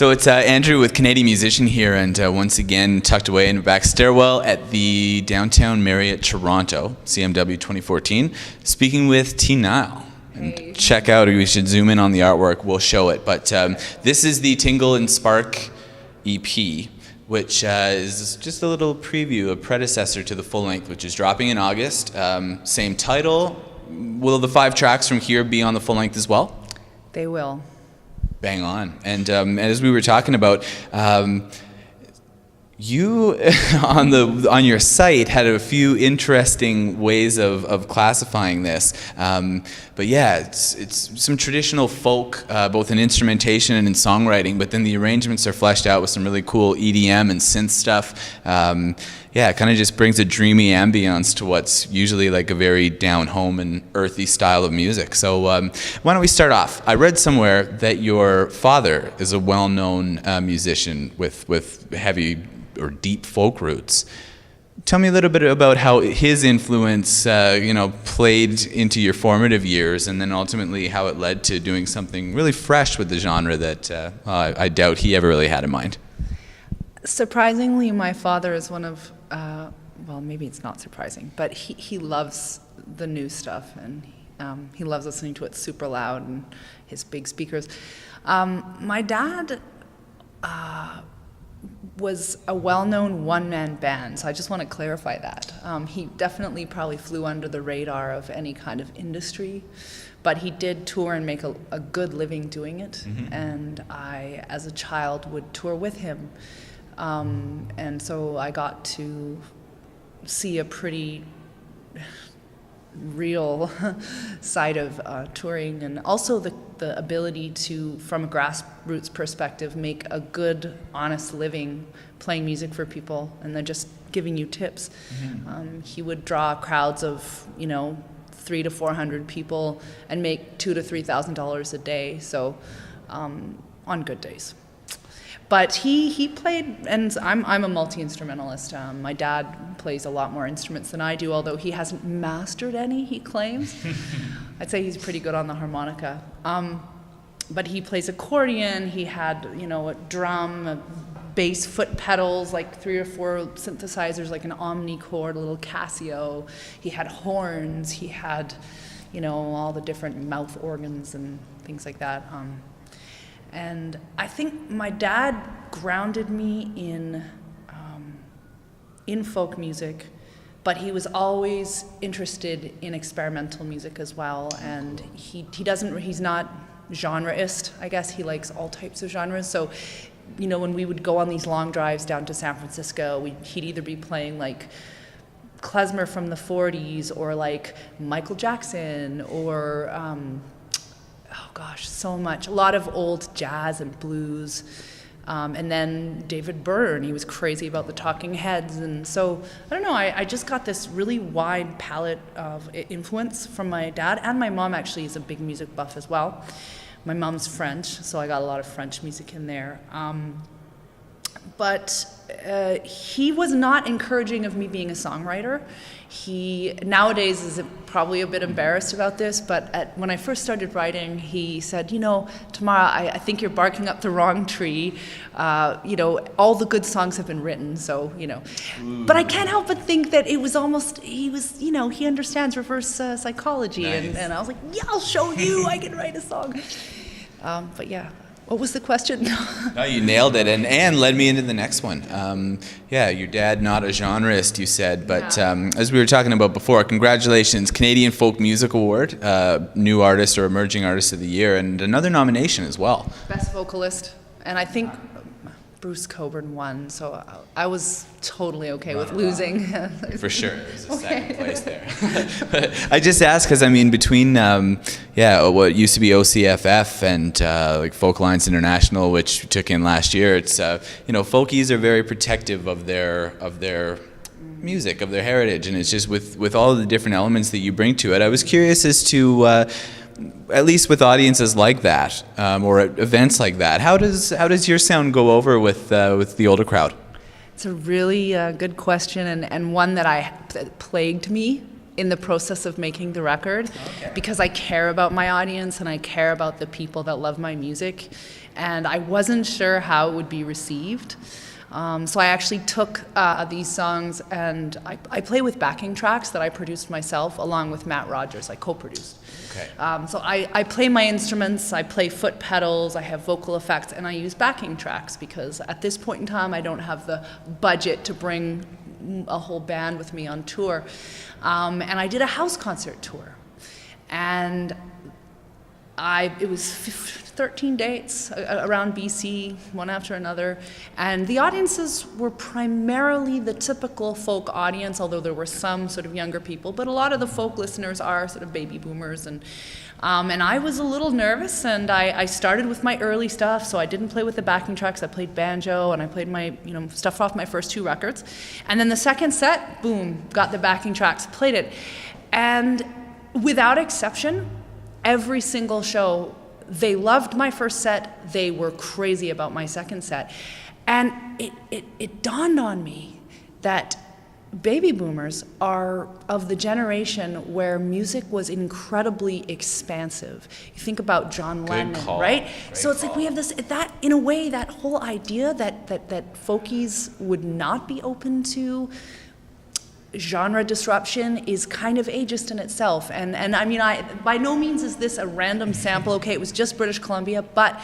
So it's Andrew with Canadian Musician here, and once again tucked away in the back stairwell at the Downtown Marriott Toronto, CMW 2014, speaking with Nile. And check out, we should zoom in on the artwork, we'll show it. But this is the Tingle Spark EP, which is just a little preview, a predecessor to the full length, which is dropping in August. Same title. Will the 5 tracks from here be on the full length as well? They will. Bang on. And as we were talking about, you on your site had a few interesting ways of classifying this. But yeah, it's some traditional folk, both in instrumentation and in songwriting, but then the arrangements are fleshed out with some really cool EDM and synth stuff. Yeah, it kind of just brings a dreamy ambience to what's usually like a very down-home and earthy style of music. So why don't we start off? I read somewhere that your father is a well-known musician with heavy or deep folk roots. Tell me a little bit about how his influence, played into your formative years, and then ultimately how it led to doing something really fresh with the genre that I doubt he ever really had in mind. Surprisingly, my father is one of, well, maybe it's not surprising, but he loves the new stuff, and he loves listening to it super loud and his big speakers. My dad was a well-known one-man band, so I just want to clarify that. He definitely probably flew under the radar of any kind of industry, but he did tour and make a good living doing it, and I, as a child, would tour with him. And so I got to see a pretty real side of touring, and also the ability to, from a grassroots perspective, make a good, honest living playing music for people and then just giving you tips. He would draw crowds of, 300 to 400 people and make $2,000 to $3,000 a day, so on good days. But he played, and I'm a multi-instrumentalist. My dad plays a lot more instruments than I do, although he hasn't mastered any, he claims. I'd say he's pretty good on the harmonica. But he plays accordion, he had, a drum, a bass foot pedals, like 3 or 4 synthesizers, like an omnichord, a little Casio. He had horns, he had, all the different mouth organs and things like that. And I think my dad grounded me in folk music, but he was always interested in experimental music as well. And he's not genreist, I guess. He likes all types of genres. So, when we would go on these long drives down to San Francisco, he'd either be playing like klezmer from the 40s or like Michael Jackson or so much. A lot of old jazz and blues. And then David Byrne, he was crazy about the Talking Heads. And so, I don't know, I just got this really wide palette of influence from my dad. And my mom actually is a big music buff as well. My mom's French, so I got a lot of French music in there. But he was not encouraging of me being a songwriter. He nowadays is probably a bit embarrassed about this, but when I first started writing, he said, Tamara, I think you're barking up the wrong tree. All the good songs have been written, so, But I can't help but think that it was almost, he understands reverse psychology. Nice. And I was like, yeah, I'll show you, I can write a song. But yeah. What was the question? No, you nailed it, and led me into the next one. Your dad, not a genreist, you said, but as we were talking about before, congratulations, Canadian Folk Music Award, New Artist or Emerging Artist of the Year, and another nomination as well. Best Vocalist, and I think Bruce Coburn won, so I was totally okay with losing. For sure, it was a second place there. I just asked because, between what used to be OCFF and like Folk Alliance International, which we took in last year, it's folkies are very protective of their music, of their heritage, and it's just with all of the different elements that you bring to it. I was curious as to at least with audiences like that, or at events like that, how does your sound go over with the older crowd? It's a really good question, and one that plagued me in the process of making the record, because I care about my audience and I care about the people that love my music, and I wasn't sure how it would be received. So I actually took these songs and I play with backing tracks that I produced myself along with Matt Rogers. I co-produced. Okay. So I play my instruments, I play foot pedals, I have vocal effects, and I use backing tracks because at this point in time I don't have the budget to bring a whole band with me on tour. And I did a house concert tour. And it was 13 dates around BC, one after another, and the audiences were primarily the typical folk audience, although there were some sort of younger people, but a lot of the folk listeners are sort of baby boomers, and I was a little nervous, and I started with my early stuff, so I didn't play with the backing tracks. I played banjo, and I played my stuff off my first 2 records, and then the second set, boom, got the backing tracks, played it, and without exception, every single show, they loved my first set, they were crazy about my second set. And it dawned on me that baby boomers are of the generation where music was incredibly expansive. You think about John Lennon, right? So it's like we have that in a way, that whole idea that folkies would not be open to genre disruption is kind of ageist in itself, and I mean, by no means is this a random sample. Okay, it was just British Columbia, but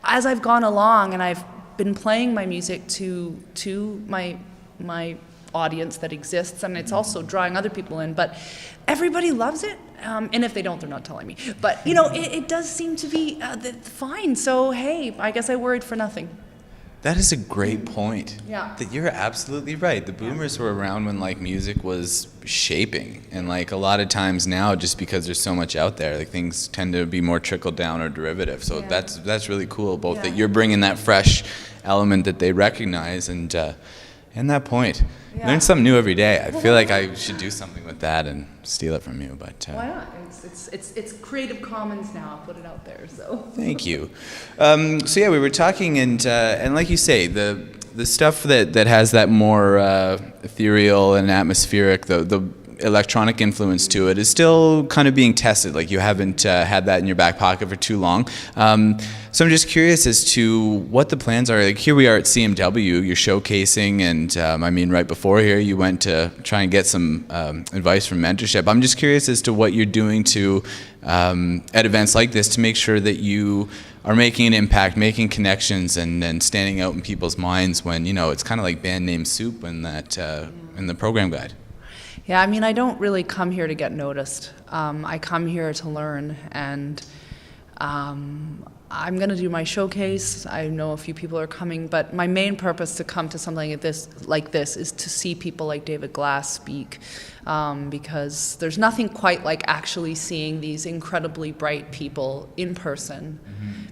as I've gone along and I've been playing my music to my audience that exists, and it's also drawing other people in, but everybody loves it, and if they don't, they're not telling me. But it does seem to be fine. So hey, I guess I worried for nothing. That is a great point. Yeah. That you're absolutely right. The boomers were around when like music was shaping, and like a lot of times now, just because there's so much out there, like things tend to be more trickled down or derivative. So that's really cool. Both that you're bringing that fresh element that they recognize, and that point. Learn something new every day. I feel like I should do something with that and steal it from you, but why not? It's Creative Commons now. I'll put it out there. So thank you. So yeah, we were talking, and like you say, the stuff that has that more ethereal and atmospheric, the electronic influence to it is still kind of being tested. Like you haven't had that in your back pocket for too long. So I'm just curious as to what the plans are. Like here we are at CMW, you're showcasing, and I mean right before here you went to try and get some advice from mentorship. I'm just curious as to what you're doing to at events like this to make sure that you are making an impact, making connections, and standing out in people's minds when it's kind of like band name soup in that in the program guide. Yeah, I mean, I don't really come here to get noticed. I come here to learn, and I'm going to do my showcase. I know a few people are coming, but my main purpose to come to something like this is to see people like David Glass speak, because there's nothing quite like actually seeing these incredibly bright people in person.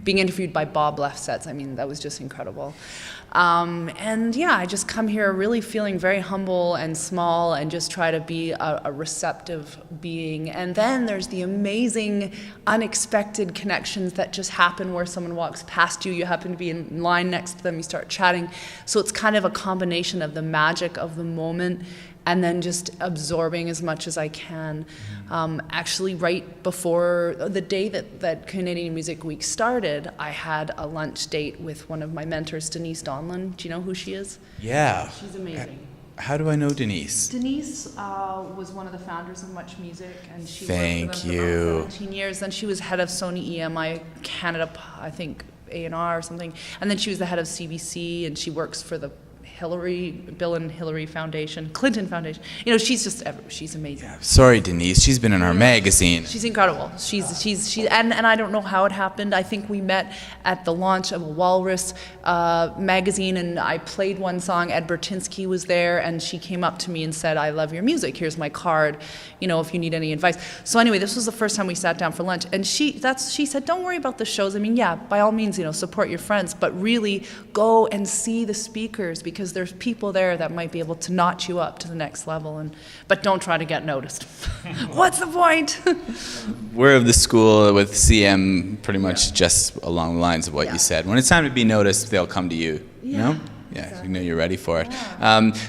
Being interviewed by Bob Lefsetz, I mean, that was just incredible. And yeah, I just come here really feeling very humble and small and just try to be a receptive being. And then there's the amazing, unexpected connections that just happen where someone walks past you, you happen to be in line next to them, you start chatting. So it's kind of a combination of the magic of the moment and then just absorbing as much as I can. Actually, right before the day that Canadian Music Week started, I had a lunch date with one of my mentors, Denise Donlin. Do you know who she is? Yeah. She's amazing. How do I know Denise? Denise was one of the founders of Much Music, and she Thank worked for them you. for about 17 years. Then she was head of Sony EMI Canada, I think A&R or something. And then she was the head of CBC, and she works for the Bill and Hillary Foundation, Clinton Foundation. She's amazing. Yeah. Sorry, Denise. She's been in our magazine. She's incredible. And I don't know how it happened. I think we met at the launch of a Walrus magazine, and I played one song. Ed Bertinsky was there, and she came up to me and said, "I love your music. Here's my card. If you need any advice." So anyway, this was the first time we sat down for lunch, and she said, "Don't worry about the shows. I mean, yeah, by all means, support your friends, but really go and see the speakers because there's people there that might be able to notch you up to the next level, but don't try to get noticed." What's the point? We're of the school with CM pretty much just along the lines of what you said. When it's time to be noticed, they'll come to you. Yeah. Yeah, exactly. You're ready for it.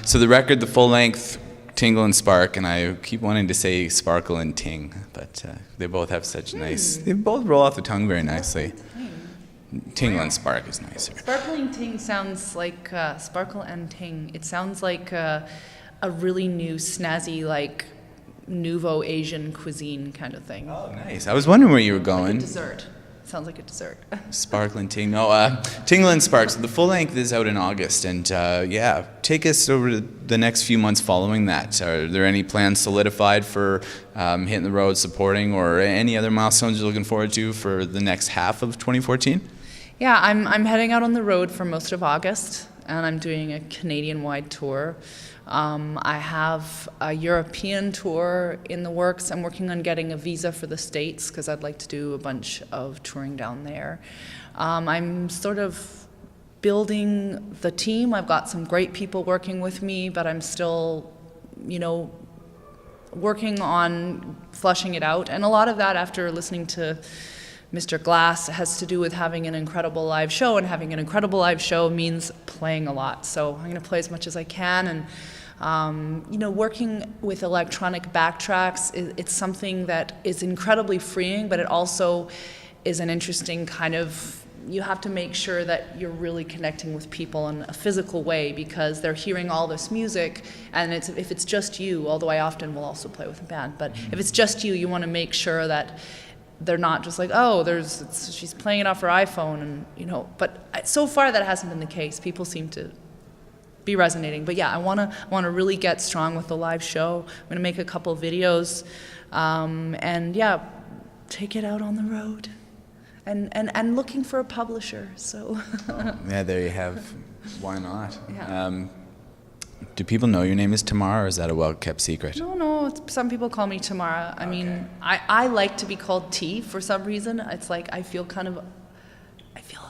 So the record, the full length, Tingle and Spark, and I keep wanting to say Sparkle and Ting, but they both have such nice. They both roll off the tongue very nicely. Tingle and Spark is nicer. Sparkling Ting sounds like Sparkle and Ting. It sounds like a really new, snazzy, like nouveau Asian cuisine kind of thing. Oh, nice. I was wondering where you were going. Like a dessert. Sounds like a dessert. Sparkling Ting. No, Tingle and Spark. So the full length is out in August, and yeah, take us over the next few months following that. Are there any plans solidified for hitting the road, supporting, or any other milestones you're looking forward to for the next half of 2014? Yeah, I'm heading out on the road for most of August, and I'm doing a Canadian-wide tour. I have a European tour in the works. I'm working on getting a visa for the States because I'd like to do a bunch of touring down there. I'm sort of building the team. I've got some great people working with me, but I'm still, working on fleshing it out. And a lot of that, after listening to Mr. Glass, has to do with having an incredible live show, and having an incredible live show means playing a lot. So I'm going to play as much as I can, and working with electronic backtracks, it's something that is incredibly freeing, but it also is an interesting kind of, you have to make sure that you're really connecting with people in a physical way, because they're hearing all this music, and if it's just you, although I often will also play with a band, but if it's just you, you want to make sure that they're not just like, oh, she's playing it off her iPhone, and but so far that hasn't been the case. People seem to be resonating. But yeah, I want to really get strong with the live show. I'm going to make a couple videos, and yeah, take it out on the road, and looking for a publisher. So yeah, there you have. Why not? Yeah. Do people know your name is Tamara, or is that a well-kept secret? No. Some people call me Tamara. I mean, I like to be called T for some reason. It's like I feel a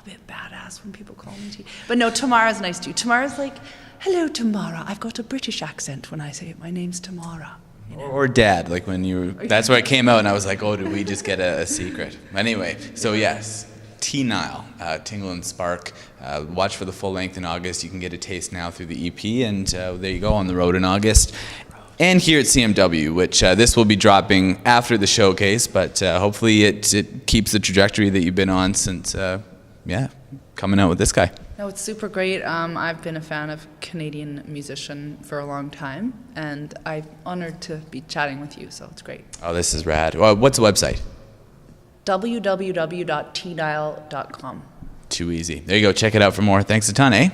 bit badass when people call me T. But no, Tamara's nice too. Tamara's like, hello, Tamara. I've got a British accent when I say it. My name's Tamara. Or Dad, like when that's where it came out, and I was like, oh, did we just get a secret? Anyway, so yes. Nile, Tingle and Spark. Watch for the full length in August. You can get a taste now through the EP, and there you go, on the road in August. And here at CMW, which this will be dropping after the showcase, but hopefully it keeps the trajectory that you've been on since, coming out with this guy. No, it's super great. I've been a fan of Canadian musician for a long time, and I'm honored to be chatting with you, so it's great. Oh, this is rad. Well, what's the website? www.tnile.com. Too easy. There you go. Check it out for more. Thanks a ton, eh?